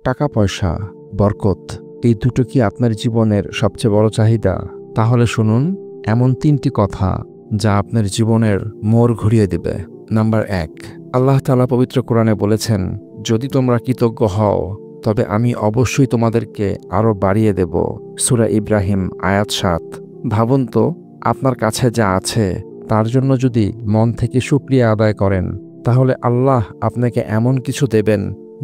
টাকা পয়সা, বরকত, এই দুটো কি আপনার জীবনের সবচেয়ে বড় চাহিদা? তাহলে শুনুন এমন 3টি কথা যা আপনার জীবনের মোড় ঘুরিয়ে দেবে। নাম্বার 1, আল্লাহ তাআলা পবিত্র কোরআনে বলেছেন, যদি তোমরা কৃতজ্ঞ হও তবে আমি অবশ্যই তোমাদেরকে আরও বাড়িয়ে দেব। সূরা ইব্রাহিম আয়াত 7। ভাবুন তো, আপনার কাছে যা আছে তার জন্য যদি মন থেকে শুকরিয়া আদায় করেন, তাহলে আল্লাহ আপনাকে এমন কিছু দেবেন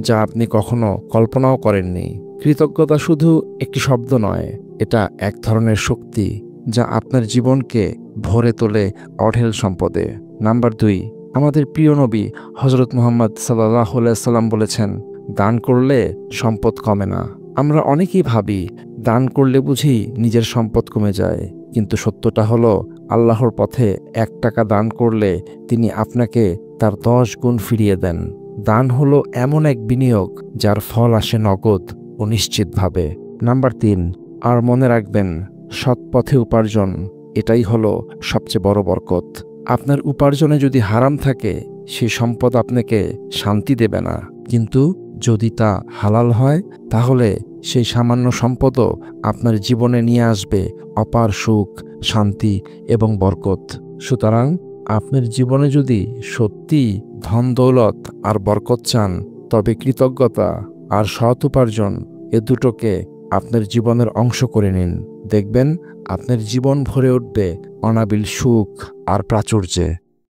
যা আপনি কখনো কল্পনাও করেননি। কৃতজ্ঞতা শুধু একটি শব্দ নয়, এটা এক ধরনের শক্তি যা আপনার জীবনকে ভরে তোলে অঢেল সম্পদে। নাম্বার 2, আমাদের প্রিয় নবী হযরত মুহাম্মদ সাল্লাল্লাহু আলাইহি সাল্লাম বলেছেন, দান করলে সম্পদ কমে না। আমরা অনেকেই ভাবি দান করলে বুঝি নিজের সম্পদ কমে যায়, কিন্তু সত্যটা হলো আল্লাহর পথে 1 টাকা দান করলে তিনি আপনাকে তার 10 গুণ ফিরিয়ে দেন। দান হলো এমন এক বিনিয়োগ যার ফল আসে নগদ ও নিশ্চিতভাবে। নাম্বার 3, আর মনে রাখবেন, সৎ পথে উপার্জন, এটাই হলো সবচেয়ে বড় বরকত। আপনার উপার্জনে যদি হারাম থাকে, সেই সম্পদ আপনাকে শান্তি দেবে না, কিন্তু যদি তা হালাল হয়, তাহলে সেই সামান্য সম্পদও আপনার জীবনে নিয়ে আসবে অপার সুখ, শান্তি এবং বরকত। সুতরাং আপনার জীবনে যদি সত্যি ধন দৌলত আর বরকত চান, তবে কৃতজ্ঞতা আর সৎ উপার্জন, এ দুটোকে আপনার জীবনের অংশ করে নিন। দেখবেন আপনার জীবন ভরে উঠবে অনাবিল সুখ আর প্রাচুর্যে।